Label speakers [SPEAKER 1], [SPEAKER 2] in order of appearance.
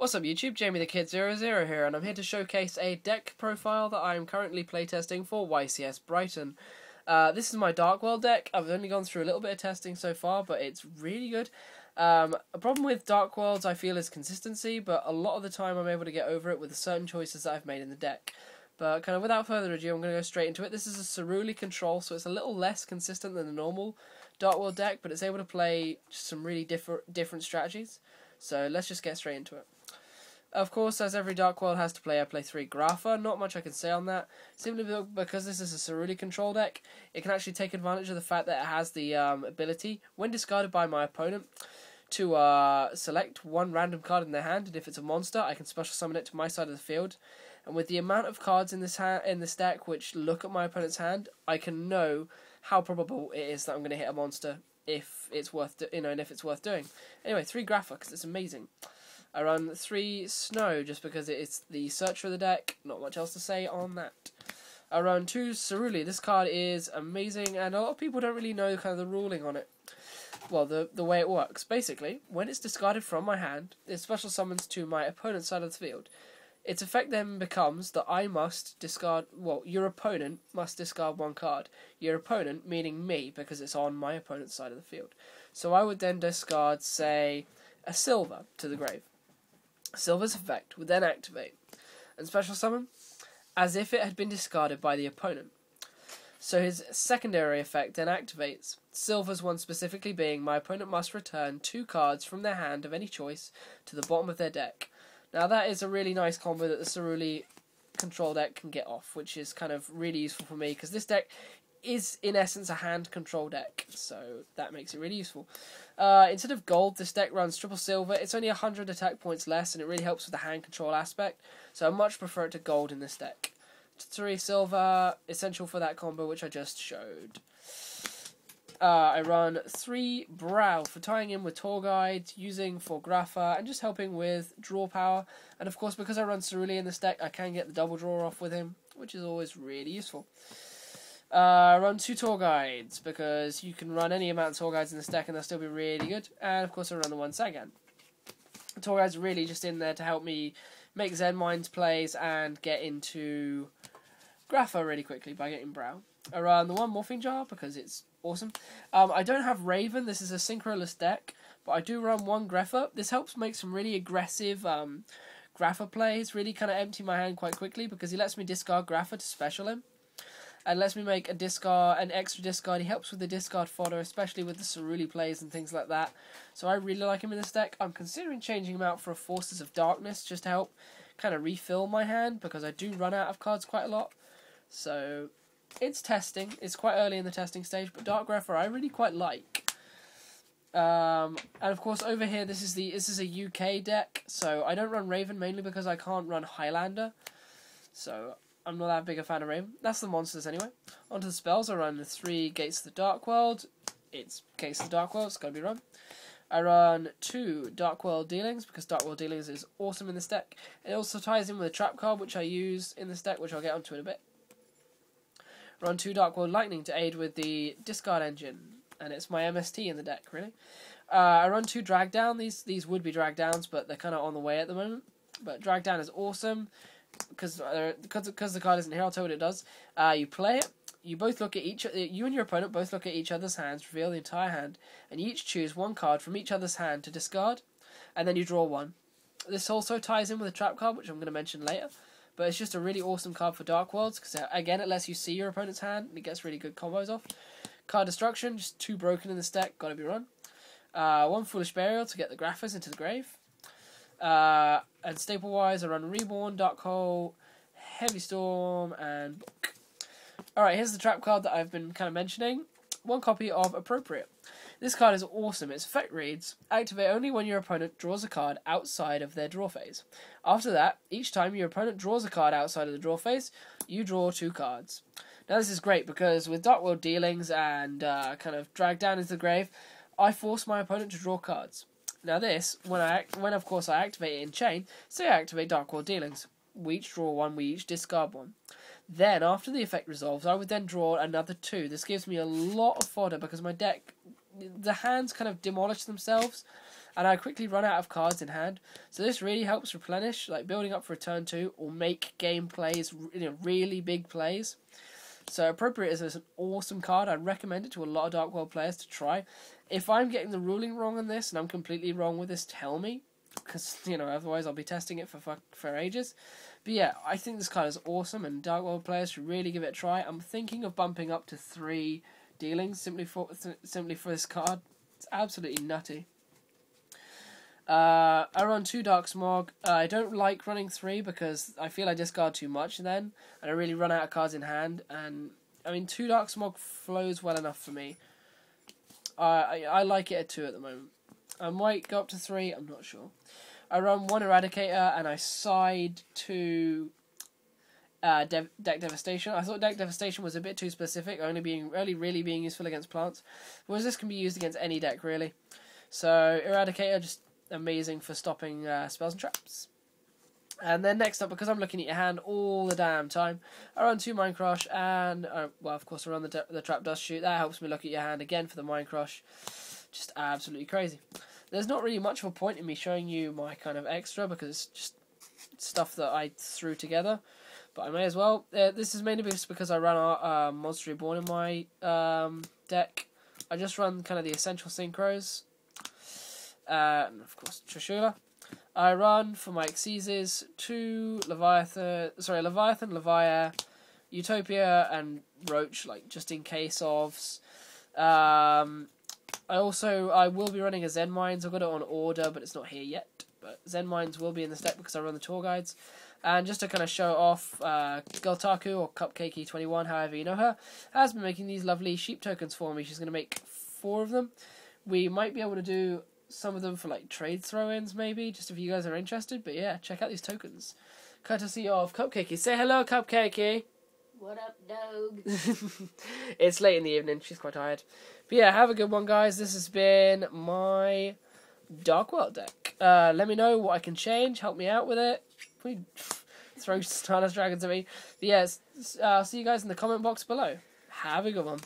[SPEAKER 1] What's up YouTube, Jamie the Kid00 here, and I'm here to showcase a deck profile that I am currently playtesting for YCS Brighton. This is my Dark World deck. I've only gone through a little bit of testing so far, but it's really good. A problem with Dark Worlds I feel is consistency, but a lot of the time I'm able to get over it with the certain choices that I've made in the deck. But kind of without further ado, I'm going to go straight into it. This is a Ceruli control, so it's a little less consistent than the normal Dark World deck, but it's able to play some really different strategies. So let's just get straight into it. Of course, as every Dark World has to play, I play 3 Grapha. Not much I can say on that. Simply because this is a Ceruli control deck, it can actually take advantage of the fact that it has the ability, when discarded by my opponent, to select one random card in their hand, and if it's a monster, I can special summon it to my side of the field. And with the amount of cards in this deck which look at my opponent's hand, I can know how probable it is that I'm going to hit a monster if it's worth doing. Anyway, 3 Grapha because it's amazing. I run 3 Snow just because it's the searcher of the deck. Not much else to say on that. I run 2 Ceruli. This card is amazing, and a lot of people don't really know kind of the ruling on it. Well, the way it works. Basically, when it's discarded from my hand, it special summons to my opponent's side of the field. Its effect then becomes that I must discard, well, your opponent must discard 1 card. Your opponent, meaning me, because it's on my opponent's side of the field. So I would then discard, say, a Silver to the grave. Silver's effect would then activate and special summon as if it had been discarded by the opponent. So his secondary effect then activates. Silver's one specifically being my opponent must return 2 cards from their hand of any choice to the bottom of their deck. Now that is a really nice combo that the Ceruli control deck can get off, which is kind of really useful for me because this deck is in essence a hand control deck, so that makes it really useful. Instead of gold, this deck runs triple silver. It's only 100 attack points less, and it really helps with the hand control aspect, so I much prefer it to gold in this deck. 3 silver, essential for that combo which I just showed. I run 3 Brow for tying in with tour guides, using for Grapha, and just helping with draw power. And of course, because I run Ceruli in this deck, I can get the double draw off with him, which is always really useful. I run 2 tour guides, because you can run any amount of tour guides in this deck and they'll still be really good. And of course I run the 1 Sagan. The tour guides are really just in there to help me make Zen Minds plays and get into Grapha really quickly by getting Brow. I run the 1 Morphing Jar because it's awesome. I don't have Raven, this is a synchronless deck, but I do run 1 Grapha. This helps make some really aggressive Grapha plays, really kind of empty my hand quite quickly because he lets me discard Grapha to special him. And lets me make an extra discard. He helps with the discard fodder, especially with the Ceruli plays and things like that. So I really like him in this deck. I'm considering changing him out for a Forces of Darkness just to help kind of refill my hand because I do run out of cards quite a lot. So it's testing. It's quite early in the testing stage, but Dark Grapha I really quite like. And of course over here this is a UK deck, so I don't run Raven mainly because I can't run Highlander. So I'm not that big a fan of Raven. That's the monsters anyway. Onto the spells, I run 3 Gates of the Dark World. It's Gates of the Dark World, it's got to be run. I run 2 Dark World Dealings, because Dark World Dealings is awesome in this deck. It also ties in with a trap card, which I use in this deck, which I'll get onto in a bit. Run 2 Dark World Lightning to aid with the discard engine, and it's my MST in the deck, really. I run 2 Drag Down. These would be Drag Downs, but they're kind of on the way at the moment. But Drag Down is awesome. Because the card isn't here, I'll tell you what it does. You play it. You both look at you and your opponent both look at each other's hands, reveal the entire hand, and you each choose 1 card from each other's hand to discard, and then you draw 1. This also ties in with a trap card, which I'm going to mention later. But it's just a really awesome card for Dark Worlds because again it lets you see your opponent's hand and it gets really good combos off. Card Destruction, just 2 broken in this deck, got to be run. 1 Foolish Burial to get the Graphas into the grave. And staple-wise, I run Reborn, Dark Hole, Heavy Storm, and Book. Alright, here's the trap card that I've been kind of mentioning. 1 copy of Appropriate. This card is awesome. Its effect reads, activate only when your opponent draws a card outside of their draw phase. After that, each time your opponent draws a card outside of the draw phase, you draw 2 cards. Now this is great because with Dark World Dealings and kind of Drag Down into the grave, I force my opponent to draw cards. Now this, when of course I activate it in chain, say I activate Dark World Dealings. We each draw 1, we each discard 1. Then, after the effect resolves, I would then draw another 2. This gives me a lot of fodder because my deck, the hands kind of demolish themselves and I quickly run out of cards in hand. So this really helps replenish, like building up for turn 2, or make game plays, really big plays. So Appropriate is an awesome card. I'd recommend it to a lot of Dark World players to try. If I'm getting the ruling wrong on this, and I'm completely wrong with this, tell me. Because, otherwise I'll be testing it for ages. But yeah, I think this card is awesome, and Dark World players should really give it a try. I'm thinking of bumping up to 3 dealings simply for this card. It's absolutely nutty. I run 2 Dark Smog. I don't like running 3 because I feel I discard too much then, and I really run out of cards in hand. And I mean, 2 Dark Smog flows well enough for me. I like it at 2 at the moment. I might go up to 3. I'm not sure. I run 1 Eradicator, and I side to Deck Devastation. I thought Deck Devastation was a bit too specific, only really being useful against plants, whereas this can be used against any deck really. So Eradicator, just amazing for stopping spells and traps. And then next up, because I'm looking at your hand all the damn time, I run 2 Mind Crush, and well, of course I run the Trap Dust Shoot. That helps me look at your hand again for the Mind Crush. Just absolutely crazy. There's not really much of a point in me showing you my kind of extra, because it's just stuff that I threw together, but I may as well. This is mainly just because I run Monster Reborn in my deck. I just run kind of the Essential Synchros, and of course Trishula. I run for my Xyzes 2 Leviathan, Leviair, Utopia, and Roach, like just in case ofs. I will be running a Zen Mines. I've got it on order, but it's not here yet. But Zen Mines will be in this deck because I run the tour guides. And just to kind of show off, Gultaku, or Cupcakey21, however you know her, has been making these lovely sheep tokens for me. She's going to make 4 of them. We might be able to do some of them for like trade throw-ins, maybe, just if you guys are interested. But yeah, check out these tokens. Courtesy of Cupcakey. Say hello, Cupcakey.
[SPEAKER 2] What up, dog?
[SPEAKER 1] It's late in the evening. She's quite tired. But yeah, have a good one, guys. This has been my Dark World deck. Let me know what I can change. Help me out with it. Please throw Stardust Dragons at me. But yeah, I'll see you guys in the comment box below. Have a good one.